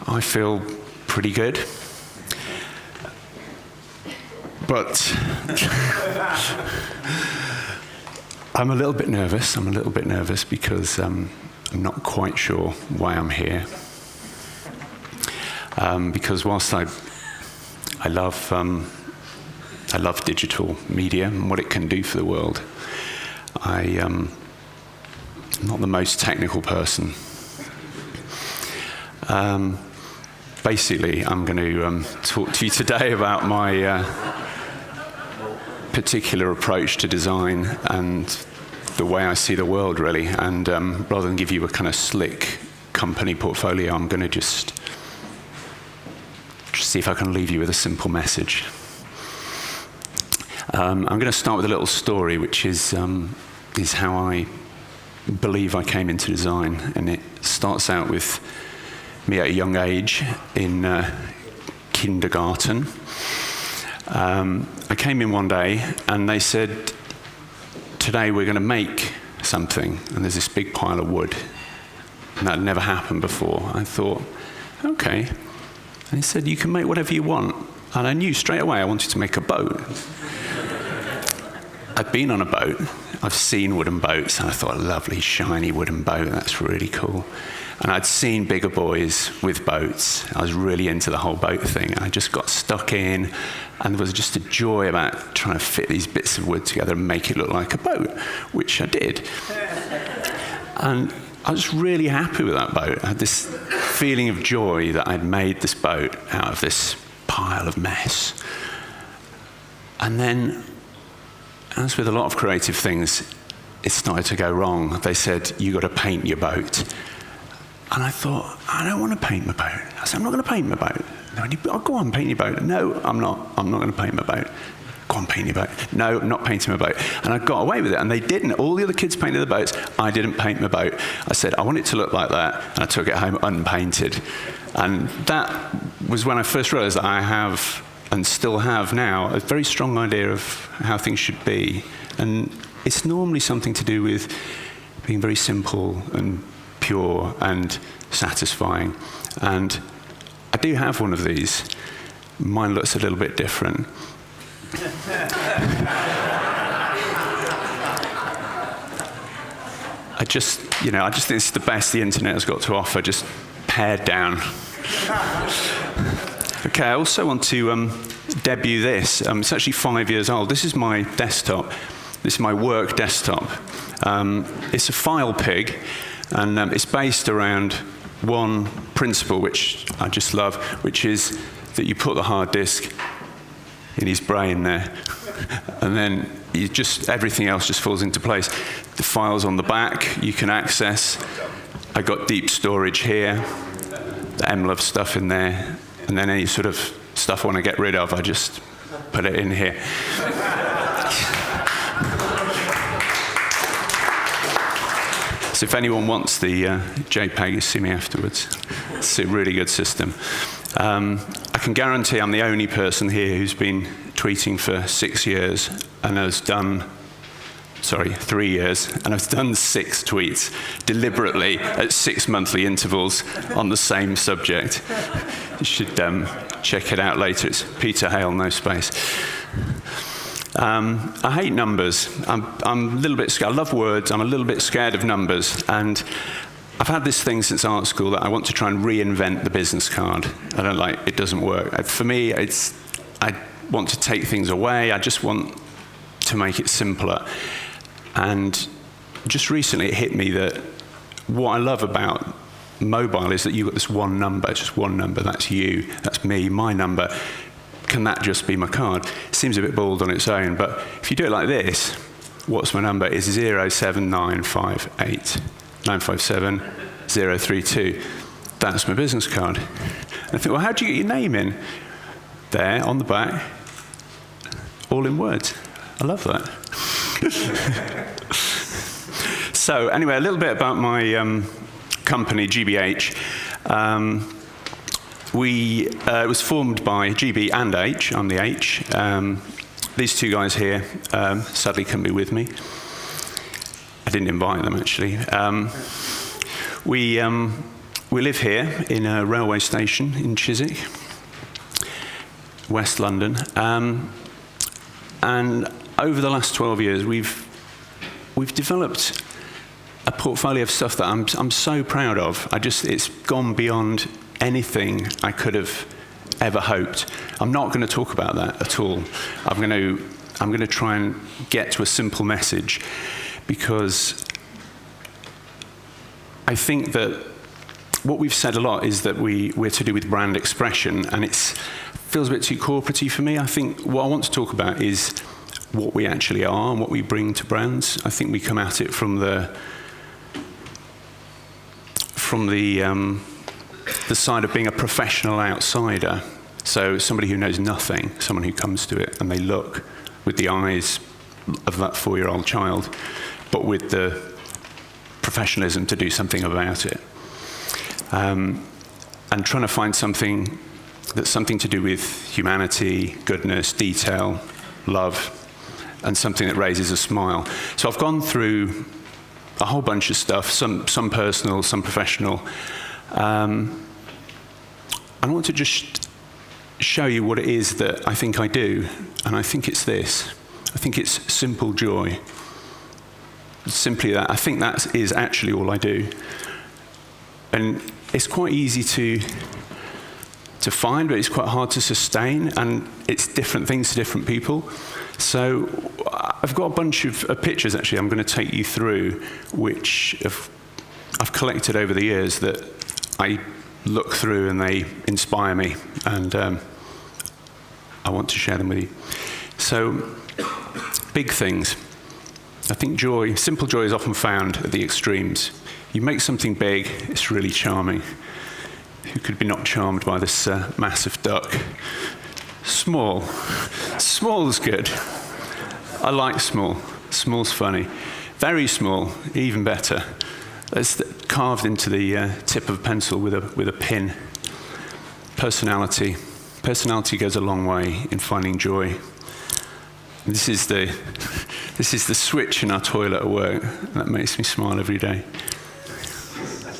I feel pretty good. But I'm a little bit nervous. I'm a little bit nervous because I'm not quite sure why I'm here. Because whilst I love digital media and what it can do for the world, I'm not the most technical person. Basically, I'm going to talk to you today about my particular approach to design and the way I see the world, really. And rather than give you a kind of slick company portfolio, I'm going to just see if I can leave you with a simple message. I'm going to start with a little story, which is how I believe I came into design. And it starts out with me at a young age in kindergarten. I came in one day and they said, today we're going to make something. And there's this big pile of wood. And that had never happened before. I thought, okay. And he said, you can make whatever you want. And I knew straight away I wanted to make a boat. I'd been on a boat. I've seen wooden boats. And I thought, a lovely, shiny wooden boat. That's really cool. And I'd seen bigger boys with boats. I was really into the whole boat thing. I just got stuck in. And there was just a joy about trying to fit these bits of wood together and make it look like a boat, which I did. And I was really happy with that boat. I had this feeling of joy that I'd made this boat out of this pile of mess. And then, as with a lot of creative things, it started to go wrong. They said, you got to paint your boat. And I thought, I don't want to paint my boat. I said, I'm not going to paint my boat. No, oh, go on, paint your boat. No, I'm not going to paint my boat. Go on, paint your boat. No, I'm not painting my boat. And I got away with it, and they didn't. All the other kids painted the boats. I didn't paint my boat. I said, I want it to look like that, and I took it home unpainted. And that was when I first realized that I have, and still have now, a very strong idea of how things should be. And it's normally something to do with being very simple and pure and satisfying. And I do have one of these. Mine looks a little bit different. I just think it's the best the internet has got to offer, just pared down. Okay, I also want to debut this. It's actually 5 years old. This is my desktop. This is my work desktop. It's a file pig, and it's based around one principle, which I just love, which is that you put the hard disk in his brain there, and then everything else just falls into place. The files on the back you can access. I got deep storage here, the MLOVE stuff in there, and then any sort of stuff I want to get rid of, I just put it in here. So if anyone wants the JPEG, you see me afterwards. It's a really good system. I can guarantee I'm the only person here who's been tweeting for 6 years and has done, 3 years, and has done 6 tweets deliberately at 6 monthly intervals on the same subject. You should check it out later. It's Peter Hale, no space. I hate numbers. I'm a little bit scared. I love words. I'm a little bit scared of numbers. And I've had this thing since art school that I want to try and reinvent the business card. I don't like it. Doesn't work. For me, I want to take things away. I just want to make it simpler. And just recently it hit me that what I love about mobile is that you've got this one number, just one number. That's you. That's me. My number. Can that just be my card? It seems a bit bald on its own, but if you do it like this, what's my number? Is 07958 957 032. That's my business card. And I think, well, how do you get your name in? There, on the back, all in words. I love that. So anyway, a little bit about my company, GBH. It was formed by GB and H. I'm the H. These two guys here sadly couldn't be with me. I didn't invite them, actually. We we live here in a railway station in Chiswick, West London. And over the last 12 years, we've developed a portfolio of stuff that I'm so proud of. It's gone beyond anything I could have ever hoped. I'm not going to talk about that at all. I'm going to try and get to a simple message, because I think that what we've said a lot is that we're to do with brand expression, and it feels a bit too corporate-y for me. I think what I want to talk about is what we actually are and what we bring to brands. I think we come at it from the side of being a professional outsider. So somebody who knows nothing, someone who comes to it and they look with the eyes of that 4-year-old child, but with the professionalism to do something about it. And trying to find something that's something to do with humanity, goodness, detail, love, and something that raises a smile. So I've gone through a whole bunch of stuff, some personal, some professional. And I want to just show you what it is that I think I do. And I think it's this. I think it's simple joy. Simply that. I think that is actually all I do. And it's quite easy to find, but it's quite hard to sustain, and it's different things to different people. So I've got a bunch of pictures, actually, I'm going to take you through, which I've collected over the years that I look through and they inspire me, and I want to share them with you. So, big things. I think joy, simple joy, is often found at the extremes. You make something big, it's really charming. Who could be not charmed by this massive duck? Small. Small's good. I like small. Small's funny. Very small, even better. That's carved into the tip of a pencil with a pin. Personality. Personality goes a long way in finding joy. This is the switch in our toilet at work that makes me smile every day.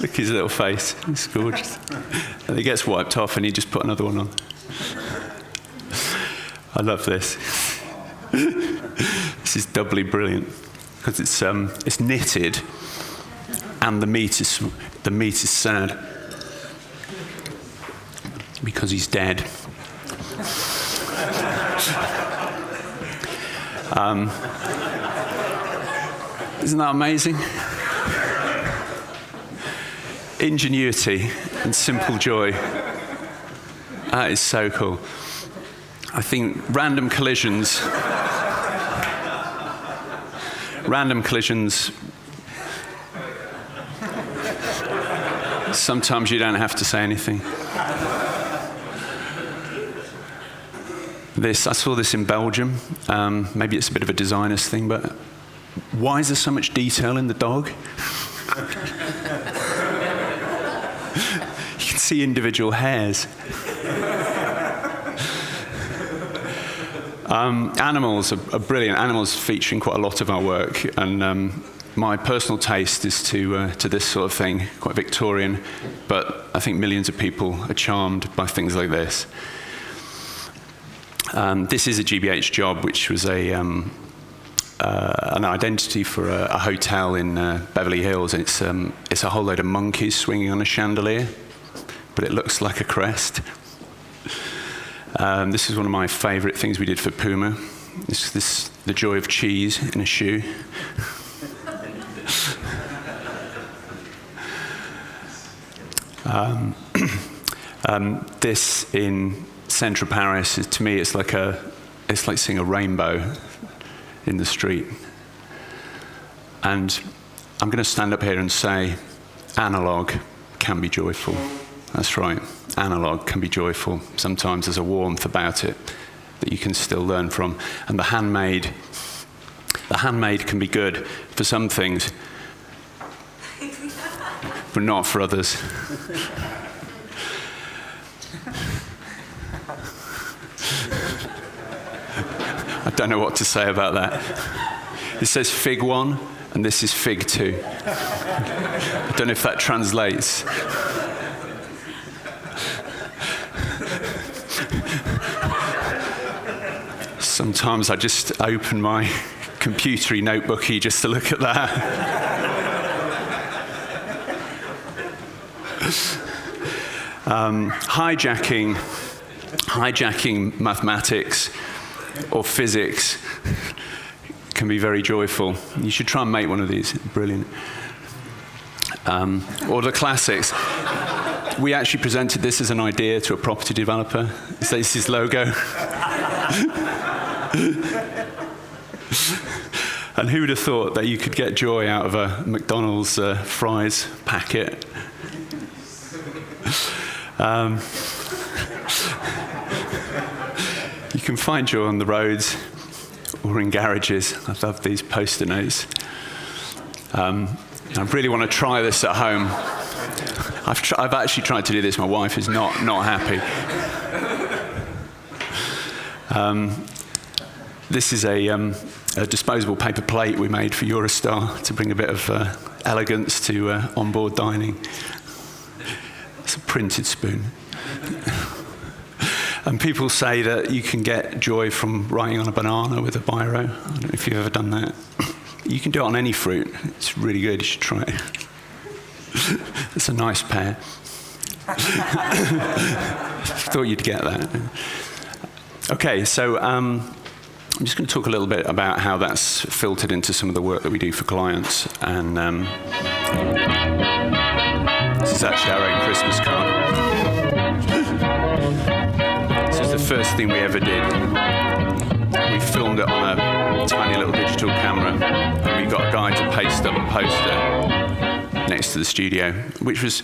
Look at his little face, it's gorgeous. And it gets wiped off and you just put another one on. I love this. This is doubly brilliant, because it's knitted and the meat is sad, because he's dead. Isn't that amazing? Ingenuity and simple joy. That is so cool. I think random collisions, sometimes you don't have to say anything. I saw this in Belgium. Maybe it's a bit of a designer's thing, but why is there so much detail in the dog? You can see individual hairs. Animals are brilliant. Animals feature in quite a lot of our work, and my personal taste is to this sort of thing, quite Victorian, but I think millions of people are charmed by things like this. This is a GBH job, which was an identity for a hotel in Beverly Hills. It's a whole load of monkeys swinging on a chandelier, but it looks like a crest. This is one of my favourite things we did for PUMA. The joy of cheese in a shoe. This in central Paris, to me, it's like seeing a rainbow in the street. And I'm going to stand up here and say, analog can be joyful. That's right, analog can be joyful. Sometimes there's a warmth about it that you can still learn from. And the handmade can be good for some things, but not for others. I don't know what to say about that. It says Fig 1, and this is Fig 2. I don't know if that translates. Sometimes I just open my computery notebooky just to look at that. Hijacking mathematics or physics can be very joyful. You should try and make one of these. Brilliant. Or the classics. We actually presented this as an idea to a property developer. This is his logo. And who would have thought that you could get joy out of a McDonald's fries packet? You can find joy on the roads or in garages. I love these poster notes. I really want to try this at home. I've actually tried to do this. My wife is not happy. This is a disposable paper plate we made for Eurostar to bring a bit of elegance to onboard dining. It's a printed spoon. And people say that you can get joy from writing on a banana with a biro. I don't know if you've ever done that. You can do it on any fruit. It's really good. You should try it. It's a nice pair. Thought you'd get that. Okay, so I'm just going to talk a little bit about how that's filtered into some of the work that we do for clients. And this is actually our own Christmas card. This is the first thing we ever did. We filmed it on a tiny little digital camera, and we got a guy to paste up a poster next to the studio, which was,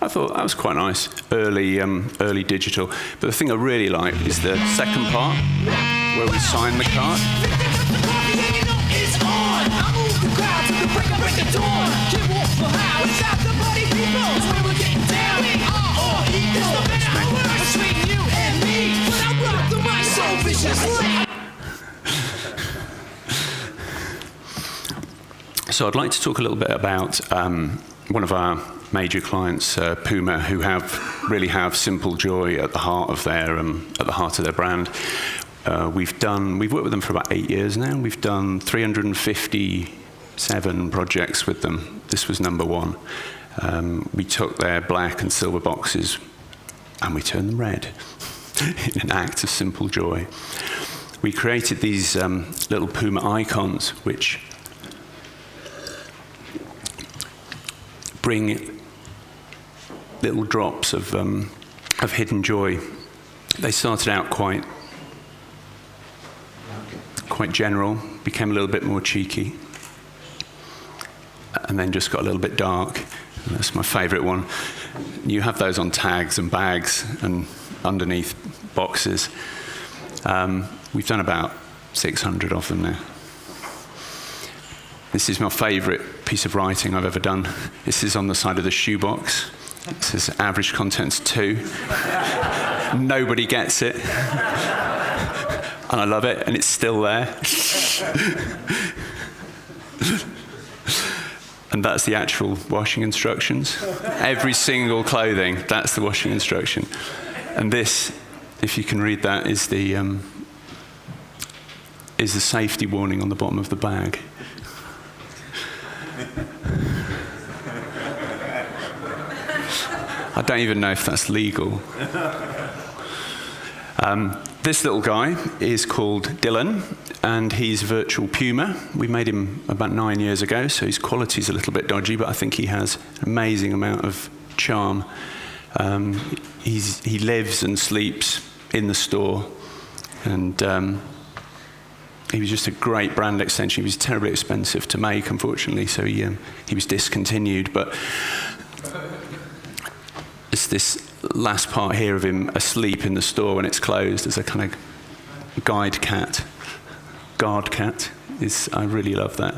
I thought that was quite nice, early digital. But the thing I really like is the second part, where we sign the card. So I'd like to talk a little bit about one of our major clients, PUMA, who really have simple joy at the heart of their brand. We've worked with them for about 8 years now. We've done 357 projects with them. This was number one. We took their black and silver boxes and we turned them red in an act of simple joy. We created these little PUMA icons, which bring little drops of hidden joy. They started out quite general, became a little bit more cheeky, and then just got a little bit dark. And that's my favourite one. You have those on tags and bags and underneath boxes. We've done about 600 of them now. This is my favourite piece of writing I've ever done. This is on the side of the shoebox. It says average contents 2. Nobody gets it. And I love it, and it's still there. And that's the actual washing instructions. Every single clothing, that's the washing instruction. And this, if you can read that, is the safety warning on the bottom of the bag. I don't even know if that's legal. This little guy is called Dylan, and he's virtual PUMA. We made him about 9 years ago, so his quality's a little bit dodgy, but I think he has an amazing amount of charm. He lives and sleeps in the store, and he was just a great brand extension. He was terribly expensive to make, unfortunately, so he was discontinued. But it's this last part here of him asleep in the store when it's closed as a kind of guard cat. I really love that.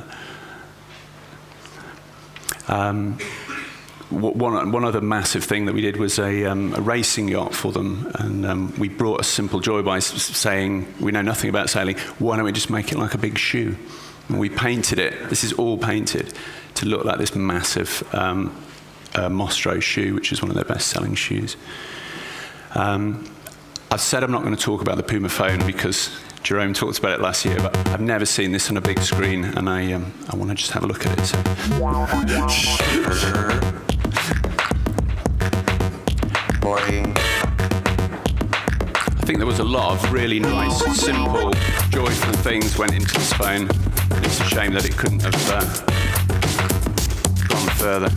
One other massive thing that we did was a racing yacht for them, and we brought a simple joy by saying, we know nothing about sailing, why don't we just make it like a big shoe? And we painted it, this is all painted, to look like this massive Mostro shoe, which is one of their best-selling shoes. I've said I'm not going to talk about the PUMA phone because Jerome talked about it last year, but I've never seen this on a big screen, and I want to just have a look at it. So. I think there was a lot of really nice, simple, joyful things went into this phone. It's a shame that it couldn't have gone further.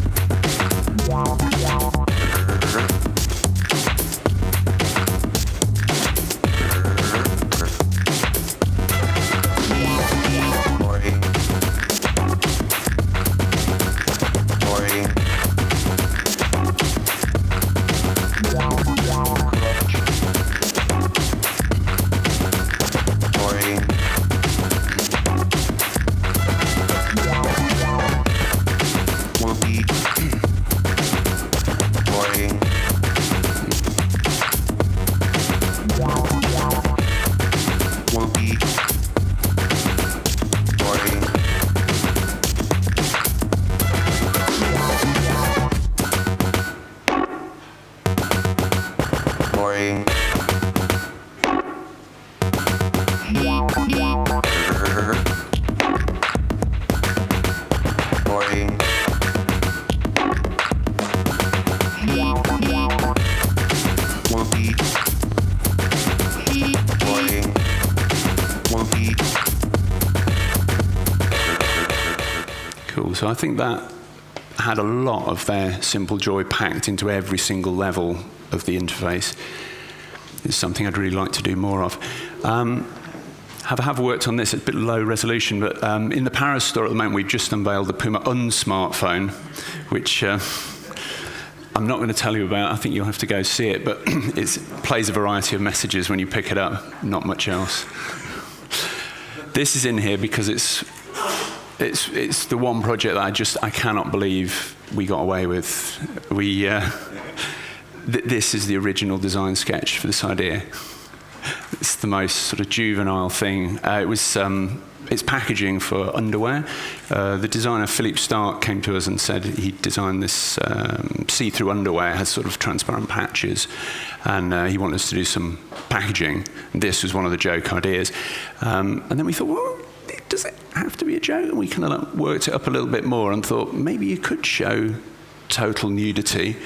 So I think that had a lot of their simple joy packed into every single level of the interface. It's something I'd really like to do more of. Have worked on this. It's a bit low resolution, but in the Paris store at the moment, we've just unveiled the PUMA unsmartphone, which I'm not going to tell you about. I think you'll have to go see it, but it plays a variety of messages when you pick it up, not much else. This is in here because it's the one project that I cannot believe we got away with. This is the original design sketch for this idea. It's the most sort of juvenile thing. It's packaging for underwear. The designer Philippe Starck came to us and said he designed this see-through underwear, has sort of transparent patches, and he wanted us to do some packaging. And this was one of the joke ideas. And then we thought, well, does it have to be a joke? And we kind of worked it up a little bit more and thought maybe you could show total nudity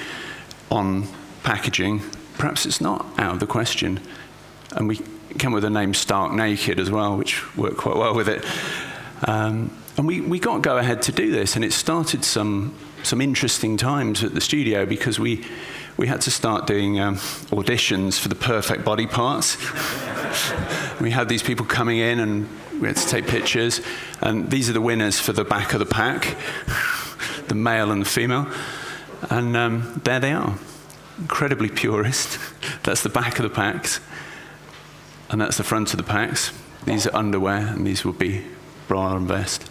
on packaging. Perhaps it's not out of the question. And we came with the name Stark Naked as well, which worked quite well with it. And we got go ahead to do this, and it started some interesting times at the studio because we had to start doing auditions for the perfect body parts. We had these people coming in, and we had to take pictures, and these are the winners for the back of the pack, the male and the female, and there they are, incredibly purist. That's the back of the packs, and that's the front of the packs. These are underwear, and these will be bra and vest,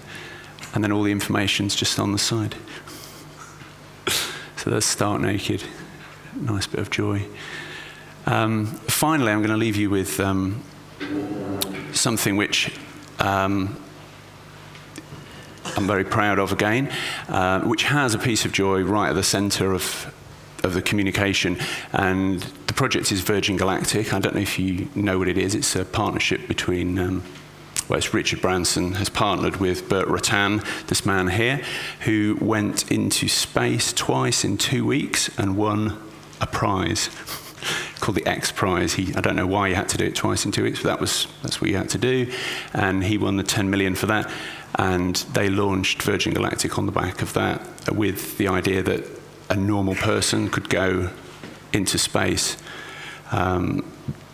and then all the information's just on the side. So that's Stark Naked, nice bit of joy. Finally, I'm going to leave you with something which I'm very proud of again, which has a piece of joy right at the center of the communication. And the project is Virgin Galactic. I don't know if you know what it is. It's a partnership between, it's Richard Branson has partnered with Burt Rutan, this man here, who went into space twice in 2 weeks and won a prize called the X Prize. I don't know why he had to do it twice in 2 weeks, but that's what he had to do. And he won the 10 million for that. And they launched Virgin Galactic on the back of that with the idea that a normal person could go into space. The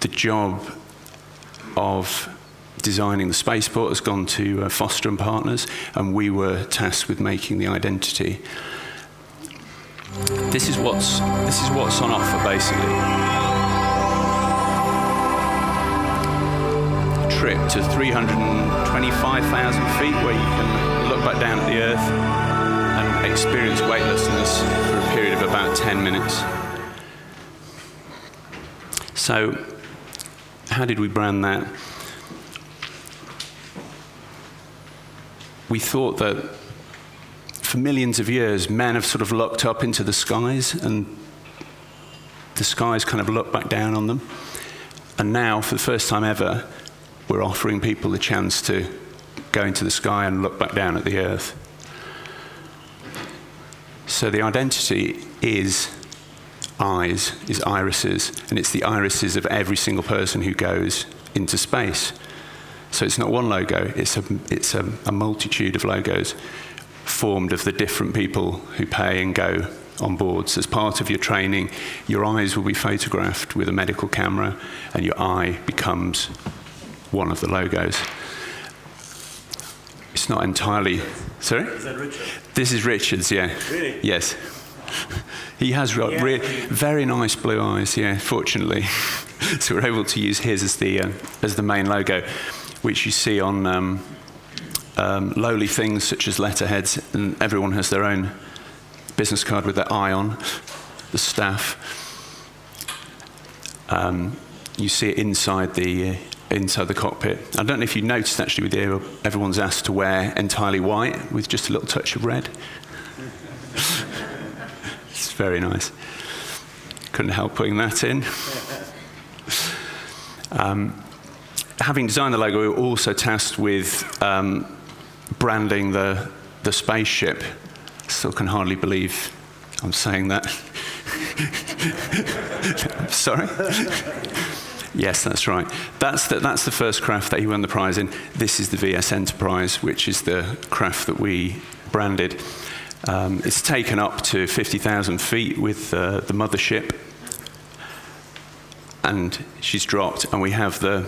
job of designing the spaceport has gone to Foster and Partners, and we were tasked with making the identity. This is what's on offer, basically. Trip to 325,000 feet where you can look back down at the Earth and experience weightlessness for a period of about 10 minutes. So, how did we brand that? We thought that for millions of years, men have sort of looked up into the skies, and the skies kind of look back down on them. And now, for the first time ever, we're offering people the chance to go into the sky and look back down at the Earth. So the identity is eyes, is irises, and it's the irises of every single person who goes into space. So it's not one logo, it's a multitude of logos formed of the different people who pay and go on boards. As part of your training, your eyes will be photographed with a medical camera, and your eye becomes one of the logos. It's not entirely... Sorry? Is that Richard? This is Richard's, yeah. Really? Yes. He has got very nice blue eyes, yeah, fortunately. So we're able to use his as the main logo, which you see on lowly things such as letterheads, and everyone has their own business card with their eye on, the staff. You see it inside the cockpit. I don't know if you noticed actually, everyone's asked to wear entirely white with just a little touch of red. It's very nice. Couldn't help putting that in. Having designed the logo, we were also tasked with branding the spaceship. Still can hardly believe I'm saying that. Sorry? Yes, that's right. That's the first craft that he won the prize in. This is the VS Enterprise, which is the craft that we branded. It's taken up to 50,000 feet with the mothership, and she's dropped, and we have the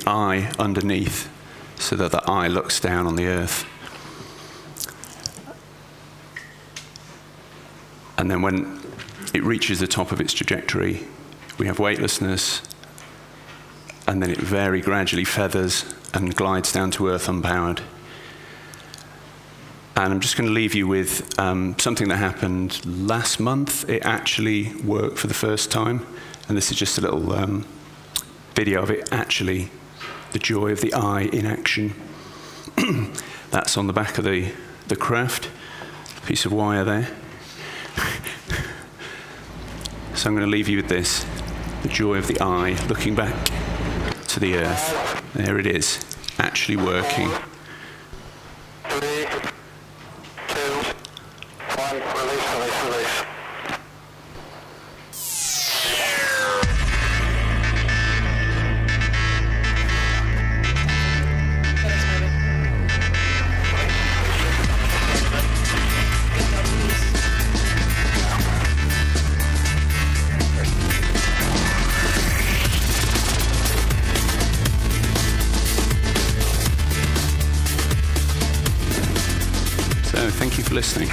eye underneath, so that the eye looks down on the Earth. And then when it reaches the top of its trajectory, we have weightlessness, and then it very gradually feathers and glides down to Earth unpowered. And I'm just going to leave you with something that happened last month. It actually worked for the first time, and this is just a little video of it actually, the joy of the eye in action. That's on the back of the craft, a piece of wire there. So I'm going to leave you with this, the joy of the eye, looking back to the Earth. There it is, actually working. 3, 2, 1, release. So thank you for listening.